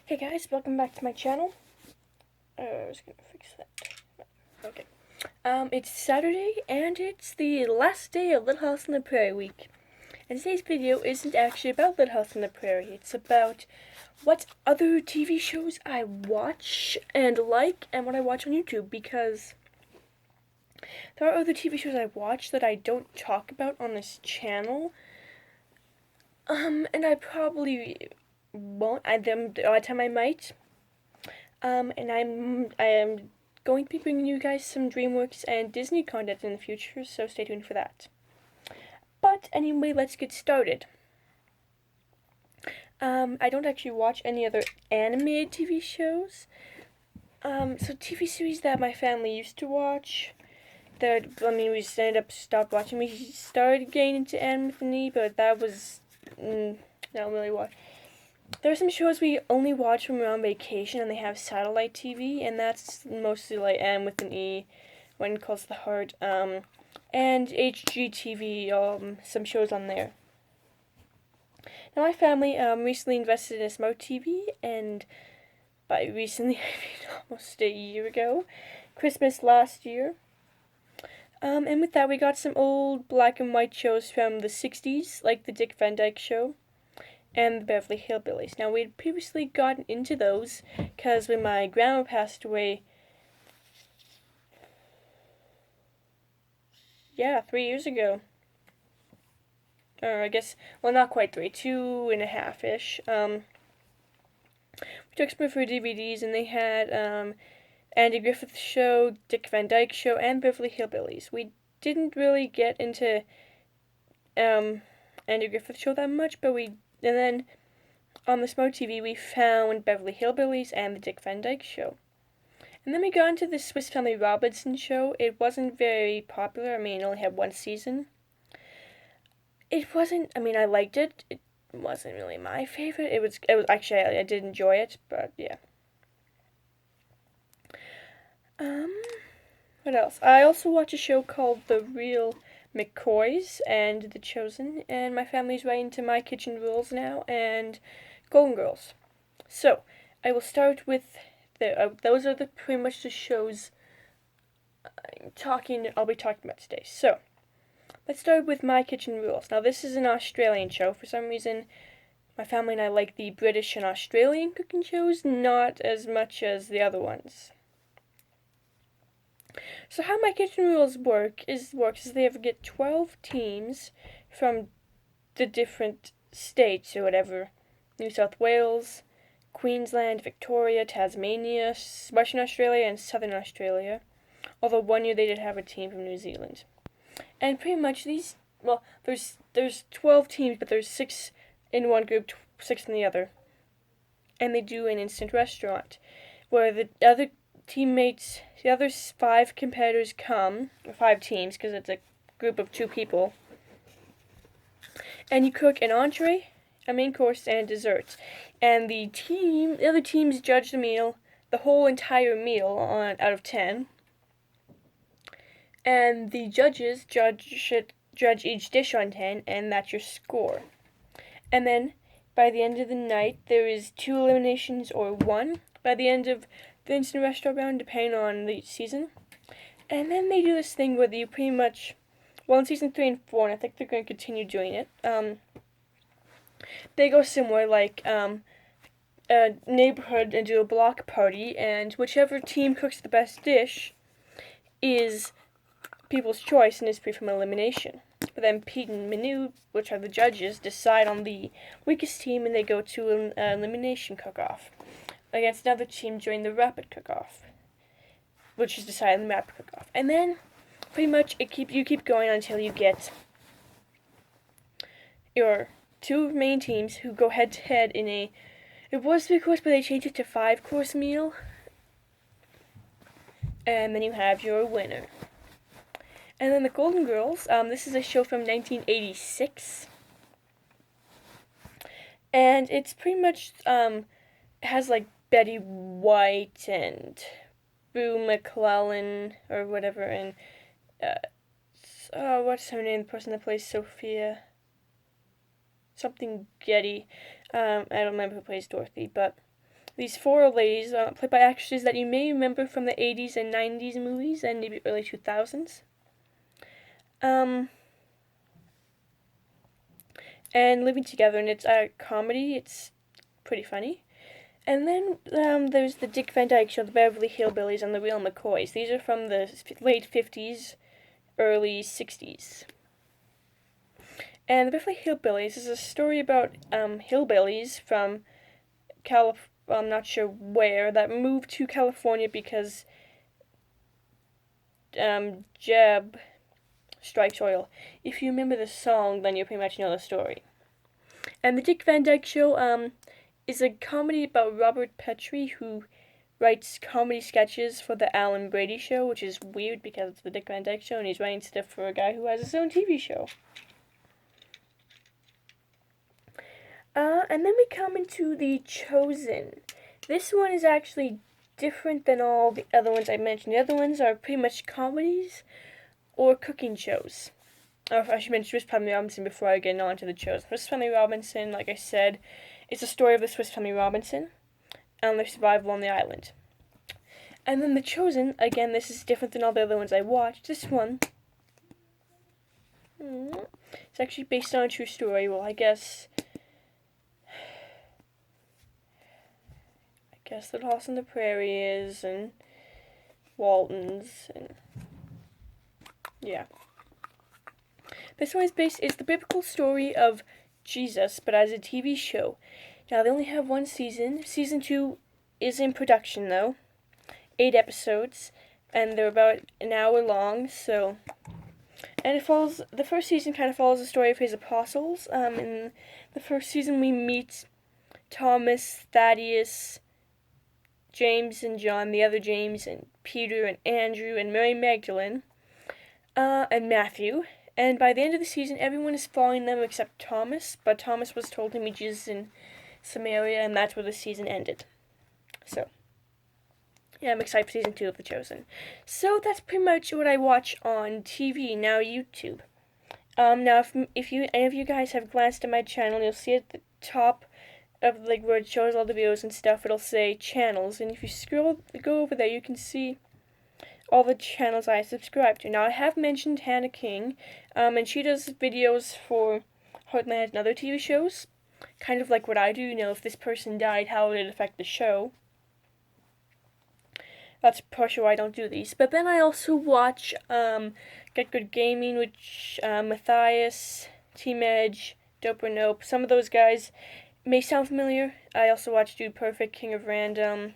Hey guys, welcome back to my channel. I was gonna fix that. Okay. It's Saturday and it's the last day of Little House on the Prairie week. And today's video isn't actually about Little House on the Prairie. It's about what other TV shows I watch and like and what I watch on YouTube, because there are other TV shows I watch that I don't talk about on this channel. And I probably won't. The odd time I might. And I am going to be bringing you guys some DreamWorks and Disney content in the future, so stay tuned for that. But anyway, let's get started. I don't actually watch any other animated TV shows. So TV series that my family used to watch, we just ended up stopped watching. We started getting into anime with me, but that was not really what. There are some shows we only watch when we're on vacation and they have satellite TV, and that's mostly like M with an E, When It Calls the Heart, and HGTV, some shows on there. Now my family recently invested in a smart TV, and by recently I mean almost a year ago, Christmas last year. And with that we got some old black and white shows from the 60s, like the Dick Van Dyke Show and the Beverly Hillbillies. Now, we had previously gotten into those because when my grandma passed away, 3 years ago, or I guess, well, not quite 3, 2.5-ish, we took some of her DVDs, and they had Andy Griffith Show, Dick Van Dyke Show, and Beverly Hillbillies. We didn't really get into Andy Griffith Show that much, and then on the Smart TV we found Beverly Hillbillies and the Dick Van Dyke Show. And then we got into the Swiss Family Robinson Show. It wasn't very popular. I mean, it only had one season. I liked it. It wasn't really my favorite. It was actually, I did enjoy it, but yeah. What else? I also watch a show called The Real McCoys and The Chosen, and my family's right into My Kitchen Rules now and Golden Girls. So, I will start with those are pretty much the shows I'll be talking about today. So, let's start with My Kitchen Rules. Now, this is an Australian show. For some reason, my family and I like the British and Australian cooking shows not as much as the other ones. So how My Kitchen Rules works is they have get 12 teams from the different states or whatever. New South Wales, Queensland, Victoria, Tasmania, Western Australia, and Southern Australia. Although one year they did have a team from New Zealand. And pretty much there's 12 teams, but there's 6 in one group, 6 in the other. And they do an instant restaurant, where the other the other 5 competitors come, or 5 teams, because it's a group of 2 people. And you cook an entree, a main course, and a dessert. And the other teams judge the whole entire meal out of 10. And the judges judge each dish on 10, and that's your score. And then, by the end of the night, there is 2 eliminations or 1. By the end of the instant restaurant round, depending on the season. And then they do this thing where you pretty much, in season 3 and 4, and I think they're going to continue doing it, they go somewhere like a neighborhood and do a block party, and whichever team cooks the best dish is people's choice and is free from elimination. But then Pete and Manu, which are the judges, decide on the weakest team, and they go to an elimination cook-off against another team during the rapid cook-off, which is decided in the rapid cook-off. And then, pretty much, you keep going until you get your 2 main teams who go head-to-head in it was 3-course, but they changed it to 5-course meal. And then you have your winner. And then the Golden Girls, this is a show from 1986. And it's pretty much, has like Betty White and Boo McClellan or whatever, and what's her name? The person that plays Sophia, something Getty. I don't remember who plays Dorothy, but these four ladies, played by actresses that you may remember from the 80s and 90s movies and maybe early 2000s. And living together, and it's a comedy. It's pretty funny. And then there's the Dick Van Dyke Show, the Beverly Hillbillies, and the Real McCoys. These are from the late 50s, early 60s. And the Beverly Hillbillies is a story about hillbillies from I'm not sure where, that moved to California because Jeb strikes oil. If you remember the song, then you pretty much know the story. And the Dick Van Dyke Show is a comedy about Robert Petrie, who writes comedy sketches for the Alan Brady Show, which is weird because it's the Dick Van Dyke Show and he's writing stuff for a guy who has his own TV show. And then we come into The Chosen. This one is actually different than all the other ones I mentioned. The other ones are pretty much comedies or cooking shows. Or I should mention Swiss Family Robinson before I get on to The Chosen. Swiss Family Robinson, like I said, it's a story of the Swiss Family Robinson and their survival on the island. And then The Chosen, again, this is different than all the other ones I watched. This one, it's actually based on a true story. Well, I guess The Lost on the Prairie is, and Walton's, and yeah. This one is the biblical story of Jesus, but as a TV show. Now, they only have one season. Season 2 is in production, though. 8 episodes, and they're about an hour long, so... And the first season kind of follows the story of his apostles. In the first season, we meet Thomas, Thaddeus, James and John, the other James, and Peter, and Andrew, and Mary Magdalene, and Matthew. And by the end of the season, everyone is following them except Thomas, but Thomas was told to meet Jesus in Samaria, and that's where the season ended. So, yeah, I'm excited for season 2 of The Chosen. So that's pretty much what I watch on TV, now YouTube. Now, if any of you guys have glanced at my channel, you'll see at the top of where it shows all the videos and stuff, it'll say channels, and if you go over there, you can see all the channels I subscribe to. Now, I have mentioned Hannah King, and she does videos for Heartland and other TV shows, kind of like what I do. If this person died, how would it affect the show? That's partially why I don't do these. But then I also watch Get Good Gaming, which Matthias, Team Edge, Dope or Nope, some of those guys may sound familiar. I also watch Dude Perfect, King of Random,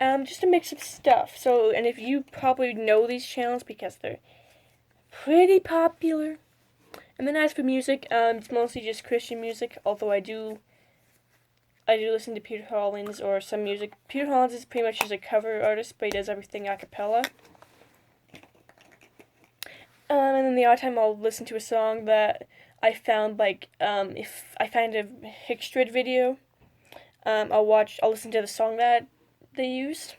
just a mix of stuff. So, and if you probably know these channels because they're pretty popular. And then as for music, it's mostly just Christian music, although I do listen to Peter Hollins or some music. Peter Hollins is pretty much just a cover artist, but he does everything a cappella. And then the odd time I'll listen to a song that I found, if I find a Hickstrid video, I'll listen to the song that they used.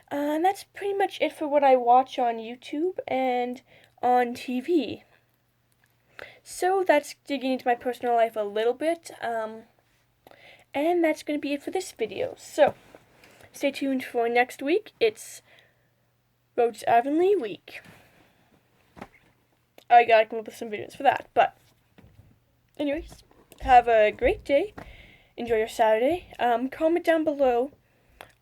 And that's pretty much it for what I watch on YouTube and on TV. So that's digging into my personal life a little bit, and that's going to be it for this video. So, stay tuned for next week. It's Roads Avonlea week. I gotta come up with some videos for that, but anyways, have a great day. Enjoy your Saturday. Comment down below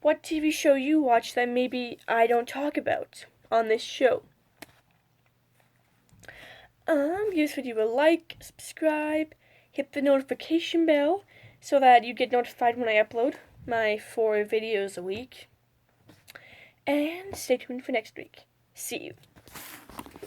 what TV show you watch that maybe I don't talk about on this show. Give this video a like, subscribe, hit the notification bell so that you get notified when I upload my 4 videos a week. And stay tuned for next week. See you.